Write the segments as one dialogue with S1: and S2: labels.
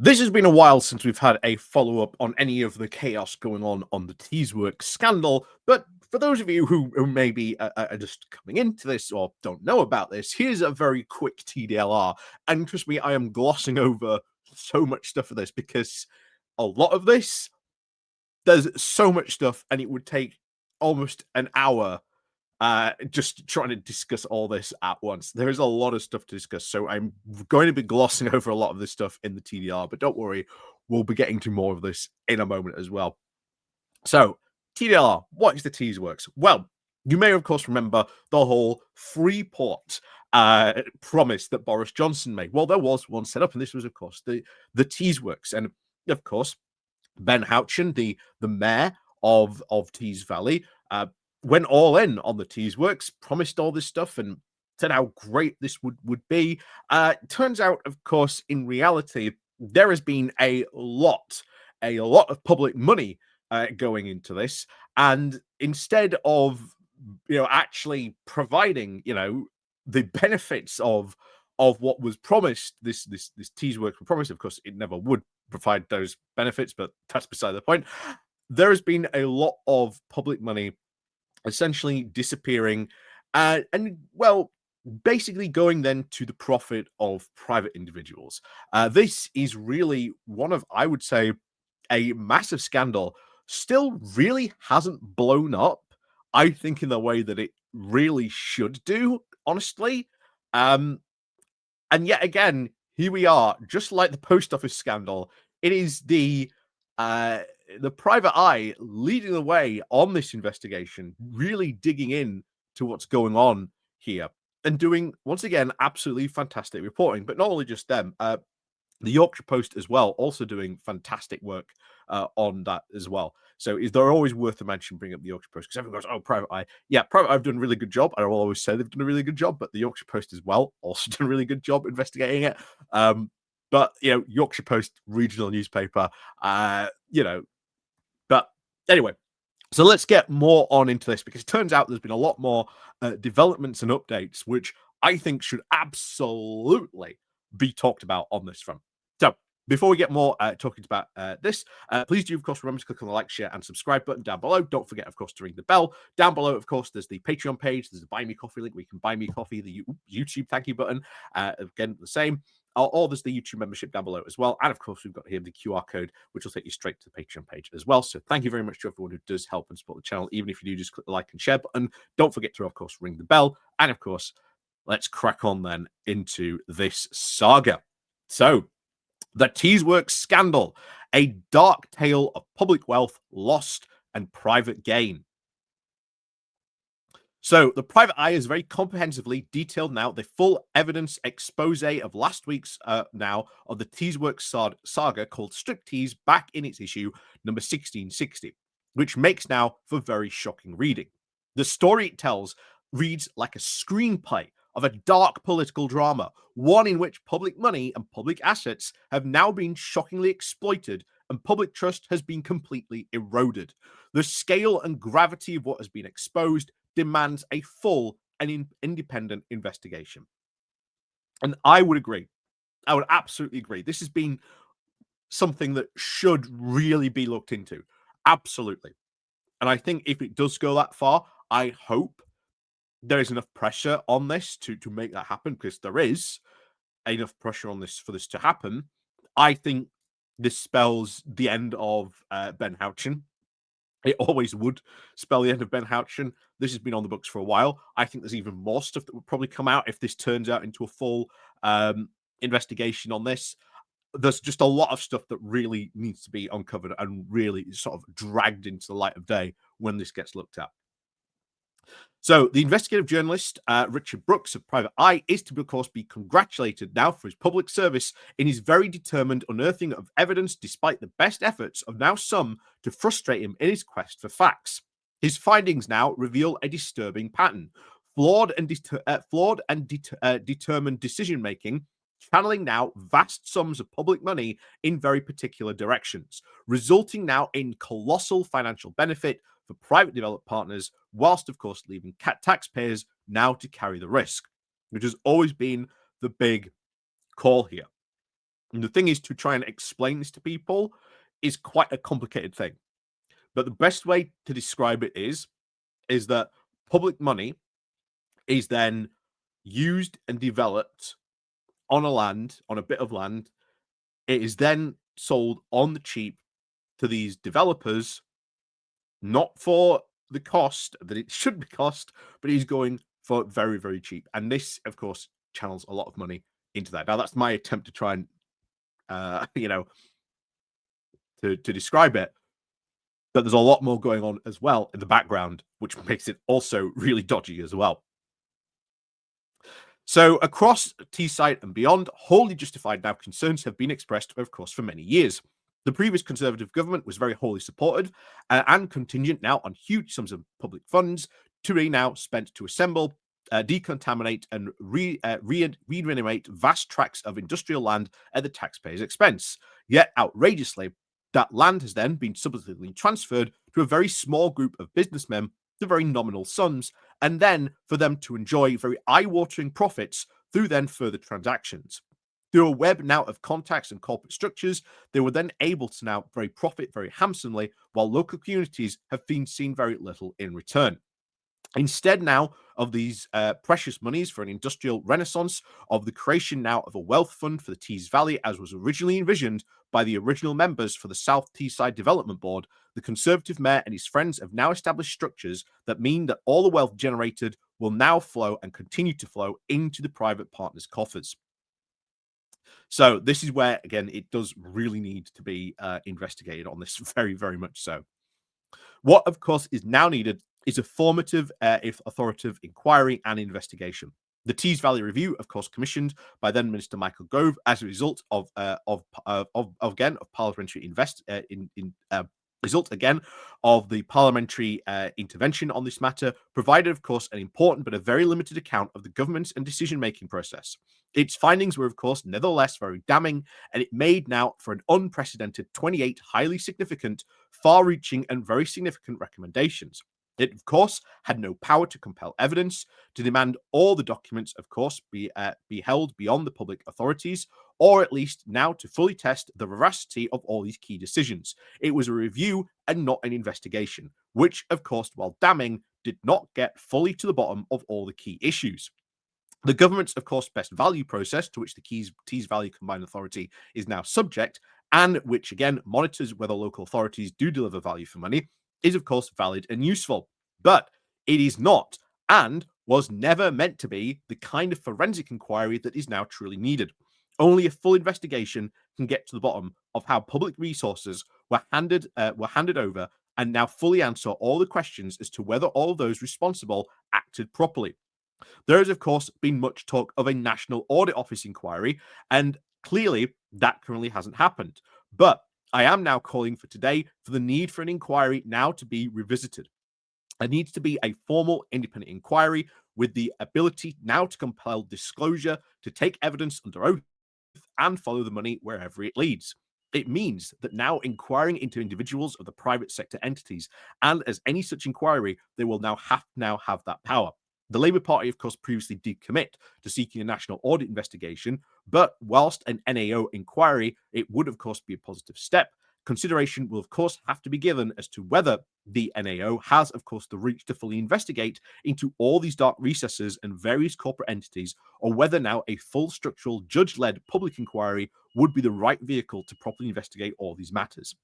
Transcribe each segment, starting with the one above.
S1: This has been a while since we've had a follow-up on any of the chaos going on the Teesworks scandal, but for those of you who maybe are just coming into this or don't know about this, here's a very quick TDLR. And trust me, I am glossing over so much stuff for this because a lot of this, there's so much stuff, and it would take almost an hour just trying to discuss all this at once. There is a lot of stuff to discuss, so I'm going to be glossing over a lot of this stuff in the TDR, but don't worry, we'll be getting to more of this in a moment as well. So, TDR, what is the Teesworks? Well, you may, of course, remember the whole Freeport promise that Boris Johnson made. Well, there was one set up, and this was, of course, the Teesworks. And, of course, Ben Houchen, the mayor of Tees Valley, went all in on the Teesworks, promised all this stuff, and said how great this would be. Turns out, of course, in reality, there has been a lot of public money going into this, and instead of actually providing the benefits of what was promised, this Teesworks were promised. Of course, it never would provide those benefits, but that's beside the point. There has been a lot of public money essentially disappearing, and well, basically going then to the profit of private individuals. This is really one of, I would say, a massive scandal. Still really hasn't blown up, I think, in the way that it really should do, honestly. And yet again, here we are, just like the post office scandal. It is the private eye leading the way on this investigation, really digging in to what's going on here and doing, once again, absolutely fantastic reporting. But not only just them, the Yorkshire Post as well, also doing fantastic work on that as well. So they're always worth a mention, bring up the Yorkshire Post, because everyone goes, oh, Private Eye. Yeah, Private Eye have done a really good job. I will always say they've done a really good job, but the Yorkshire Post as well also done a really good job investigating it. But, Yorkshire Post regional newspaper, but anyway, so let's get more on into this, because it turns out there's been a lot more developments and updates, which I think should absolutely be talked about on this front. So before we get more talking about this, please do, of course, remember to click on the like, share, and subscribe button down below. Don't forget, of course, to ring the bell. Down below, of course, there's the Patreon page. There's the Buy Me Coffee link where you can buy me coffee, the YouTube thank you button. Again, the same. Or there's the YouTube membership down below as well. And of course, we've got here the QR code, which will take you straight to the Patreon page as well. So thank you very much to everyone who does help and support the channel. Even if you do, just click the like and share button. Don't forget to, of course, ring the bell. And of course, let's crack on then into this saga. So, the Teesworks scandal, a dark tale of public wealth lost and private gain. So the Private Eye has very comprehensively detailed now the full evidence expose of last week's now of the Teesworks saga called Striptease, back in its issue number 1660, which makes now for very shocking reading. The story it tells reads like a screenplay of a dark political drama, one in which public money and public assets have now been shockingly exploited and public trust has been completely eroded. The scale and gravity of what has been exposed demands a full and independent investigation. And I would agree. I would absolutely agree. This has been something that should really be looked into. Absolutely. And I think if it does go that far, I hope there is enough pressure on this to make that happen, because there is enough pressure on this for this to happen. I think this spells the end of Ben Houchen. It always would spell the end of Ben Houchen. This has been on the books for a while. I think there's even more stuff that would probably come out if this turns out into a full investigation on this. There's just a lot of stuff that really needs to be uncovered and really sort of dragged into the light of day when this gets looked at. So the investigative journalist, Richard Brooks of Private Eye, is to, of course, be congratulated now for his public service in his very determined unearthing of evidence, despite the best efforts of now some to frustrate him in his quest for facts. His findings now reveal a disturbing pattern: flawed and determined decision-making, channeling now vast sums of public money in very particular directions, resulting now in colossal financial benefit for private developed partners, whilst, of course, leaving taxpayers now to carry the risk, which has always been the big call here. And the thing is, to try and explain this to people is quite a complicated thing. But the best way to describe it is that public money is then used and developed on a bit of land. It is then sold on the cheap to these developers, not for the cost that it should be cost, but he's going for very, very cheap. And this, of course, channels a lot of money into that. Now, that's my attempt to try and, to describe it. But there's a lot more going on as well in the background, which makes it also really dodgy as well. So across Teesside and beyond, wholly justified now concerns have been expressed, of course, for many years. The previous Conservative government was very wholly supported and contingent now on huge sums of public funds to be now spent to assemble, decontaminate, and regenerate vast tracts of industrial land at the taxpayers' expense. Yet, outrageously, that land has then been subsequently transferred to a very small group of businessmen to very nominal sums, and then for them to enjoy very eye-watering profits through then further transactions. Through a web now of contacts and corporate structures, they were then able to now profit very handsomely, while local communities have been seen very little in return. Instead now of these precious monies for an industrial renaissance, of the creation now of a wealth fund for the Tees Valley, as was originally envisioned by the original members for the South Teesside Development Board, the Conservative mayor and his friends have now established structures that mean that all the wealth generated will now flow and continue to flow into the private partners' coffers. So this is where, again, it does really need to be investigated on this, very, very much so. What, of course, is now needed is a formative, if authoritative, inquiry and investigation. The Tees Valley Review, of course, commissioned by then Minister Michael Gove as a result of parliamentary result again of the parliamentary intervention on this matter, provided, of course, an important but a very limited account of the government's and decision-making process. Its findings were, of course, nevertheless very damning, and it made now for an unprecedented 28 highly significant, far-reaching, and very significant recommendations. It, of course, had no power to compel evidence, to demand all the documents, of course, be held beyond the public authorities, or at least now to fully test the veracity of all these key decisions. It was a review and not an investigation, which, of course, while damning, did not get fully to the bottom of all the key issues. The government's, of course, best value process, to which the Tees Valley Combined Authority is now subject, and which again monitors whether local authorities do deliver value for money, is, of course, valid and useful. But it is not, and was never meant to be, the kind of forensic inquiry that is now truly needed. Only a full investigation can get to the bottom of how public resources were handed over and now fully answer all the questions as to whether all of those responsible acted properly. There has, of course, been much talk of a National Audit Office inquiry, and clearly that currently hasn't happened. But I am now calling for today for the need for an inquiry now to be revisited. There needs to be a formal independent inquiry with the ability now to compel disclosure, to take evidence under oath, and follow the money wherever it leads. It means that now inquiring into individuals of the private sector entities, and as any such inquiry, they will now have that power. The Labour Party, of course, previously did commit to seeking a national audit investigation, but whilst an NAO inquiry, it would, of course, be a positive step. Consideration will, of course, have to be given as to whether the NAO has, of course, the reach to fully investigate into all these dark recesses and various corporate entities, or whether now a full structural judge-led public inquiry would be the right vehicle to properly investigate all these matters.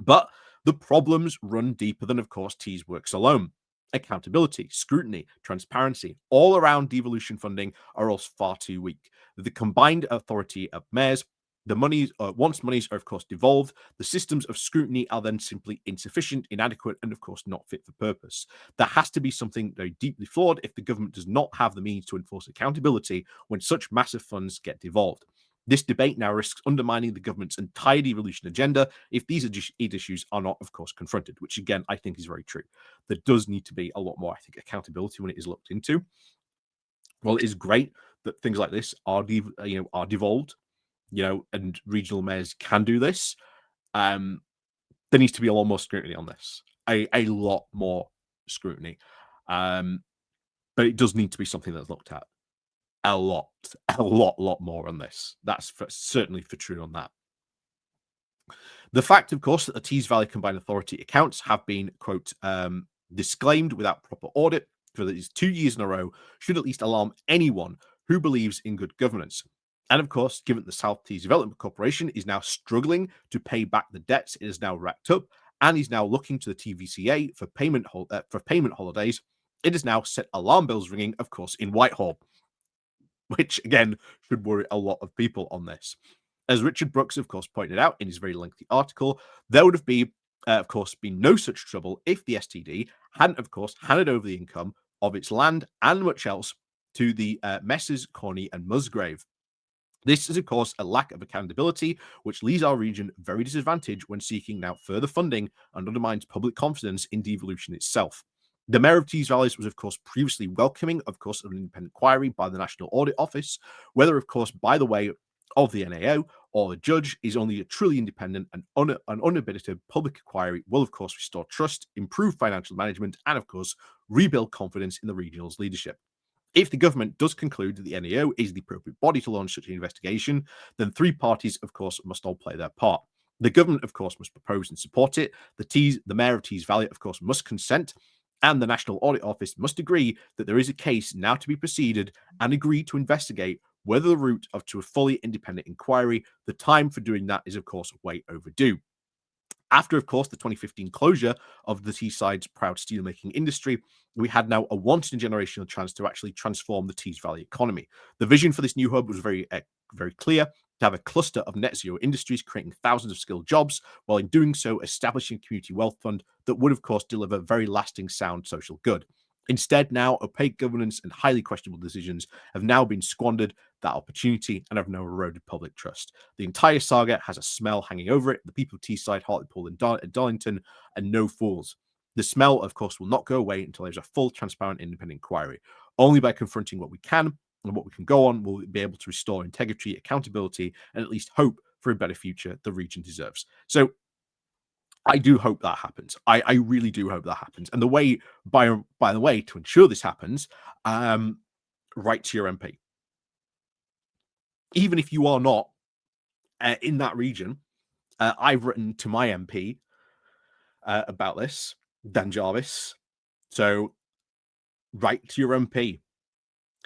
S1: But the problems run deeper than, of course, Teesworks alone. Accountability, scrutiny, transparency, all around devolution funding are all far too weak. The combined authority of mayors, the monies, once monies are, of course, devolved, the systems of scrutiny are then simply insufficient, inadequate, and, of course, not fit for purpose. There has to be something very deeply flawed if the government does not have the means to enforce accountability when such massive funds get devolved. This debate now risks undermining the government's entire devolution agenda if these issues are not, of course, confronted, which, again, I think is very true. There does need to be a lot more, I think, accountability when it is looked into. Well, it is great that things like this are devolved, and regional mayors can do this. There needs to be a lot more scrutiny on this, a lot more scrutiny. But it does need to be something that's looked at. a lot, lot more on this. That's certainly for true on that. The fact, of course, that the Tees Valley Combined Authority accounts have been, quote, disclaimed without proper audit for these 2 years in a row should at least alarm anyone who believes in good governance. And of course, given the South Tees Development Corporation is now struggling to pay back the debts it has now racked up, and is now looking to the TVCA for payment holidays, it has now set alarm bells ringing, of course, in Whitehall, which again should worry a lot of people on this. As Richard Brooks, of course, pointed out in his very lengthy article, there would have been, of course, been no such trouble if the STD hadn't, of course, handed over the income of its land and much else to the Messrs. Corney and Musgrave. This is, of course, a lack of accountability, which leaves our region very disadvantaged when seeking now further funding and undermines public confidence in devolution itself. The Mayor of Tees Valleys was, of course, previously welcoming, of course, of an independent inquiry by the National Audit Office, whether, of course, by the way of the NAO or the judge is only a truly independent and unaudited public inquiry will, of course, restore trust, improve financial management, and, of course, rebuild confidence in the regional's leadership. If the government does conclude that the NAO is the appropriate body to launch such an investigation, then 3 parties, of course, must all play their part. The government, of course, must propose and support it. The Mayor of Tees Valley, of course, must consent. And the National Audit Office must agree that there is a case now to be proceeded and agree to investigate whether the route to a fully independent inquiry. The time for doing that is, of course, way overdue. After, of course, the 2015 closure of the Teesside's proud steelmaking industry, we had now a once-in-a-generational chance to actually transform the Tees Valley economy. The vision for this new hub was very clear: to have a cluster of net zero industries creating thousands of skilled jobs, while in doing so establishing a community wealth fund that would, of course, deliver very lasting sound social good. Instead, now opaque governance and highly questionable decisions have now been squandered that opportunity and have now eroded public trust. The entire saga has a smell hanging over it. The people of Teesside, Hartlepool, and Darlington are no fools. The smell, of course, will not go away until there's a full, transparent, independent inquiry. Only by confronting what we can and what we can go on will we be able to restore integrity, accountability, and at least hope for a better future the region deserves. So I do hope that happens. I really do hope that happens. And the way, by the way, to ensure this happens, write to your MP. Even if you are not in that region, I've written to my MP about this, Dan Jarvis. So write to your MP,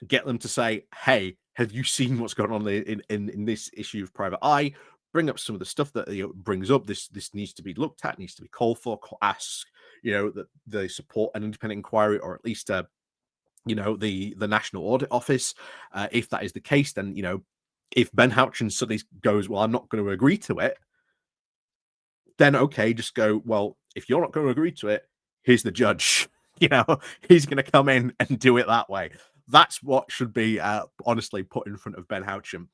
S1: get them to say, "Hey, have you seen what's going on in this issue of private eye?" Bring up some of the stuff that brings up. This needs to be looked at, needs to be called for. Ask, that they support an independent inquiry, or at least, the National Audit Office. If that is the case, then if Ben Houchen suddenly goes, "Well, I'm not going to agree to it," then okay, just go, "Well, if you're not going to agree to it, here's the judge." He's going to come in and do it that way. That's what should be honestly put in front of Ben Houchen.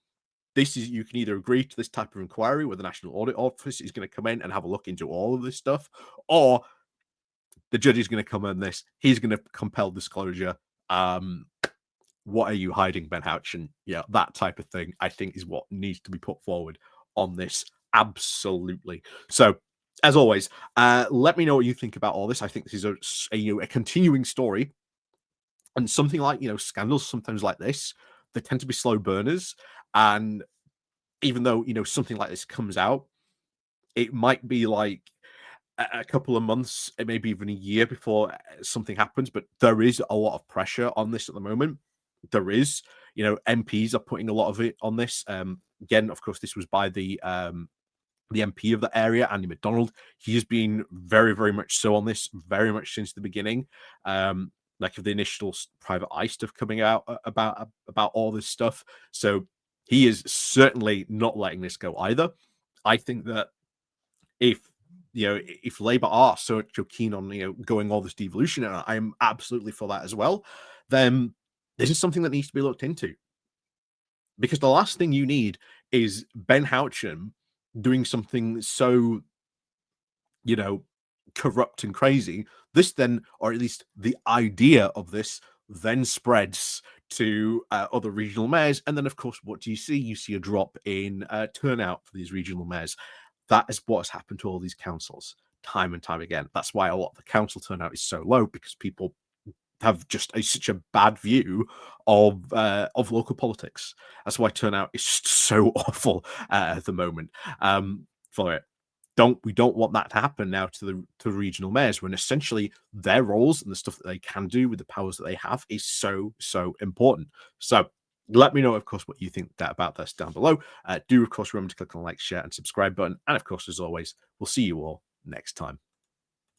S1: You can either agree to this type of inquiry where the National Audit Office is going to come in and have a look into all of this stuff, or the judge is going to come in this. He's going to compel disclosure. What are you hiding, Ben Houchen? Yeah, that type of thing, I think, is what needs to be put forward on this. Absolutely. So, as always, let me know what you think about all this. I think this is a continuing story. And something like, scandals sometimes like this, they tend to be slow burners. And even though, something like this comes out, it might be like a couple of months, maybe even a year before something happens. But there is a lot of pressure on this at the moment. There is, MPs are putting a lot of it on this. Again, of course, this was by the MP of the area, Andy McDonald. He has been very, very much so on this, very much since the beginning. Like of the initial private eye stuff coming out about all this stuff. So he is certainly not letting this go either. I think that if Labour are so keen on going all this devolution, and I'm absolutely for that as well, then this is something that needs to be looked into. Because the last thing you need is Ben Houchen doing something so corrupt and crazy. This then, or at least the idea of this, then spreads to other regional mayors. And then, of course, what do you see? You see a drop in turnout for these regional mayors. That is what has happened to all these councils time and time again. That's why a lot of the council turnout is so low, because people have just such a bad view of local politics. That's why turnout is so awful at the moment for it. We don't want that to happen now to the regional mayors, when essentially their roles and the stuff that they can do with the powers that they have is so important. So let me know, of course, what you think about this down below. Do, of course, remember to click on the like, share, and subscribe button. And of course, as always, we'll see you all next time.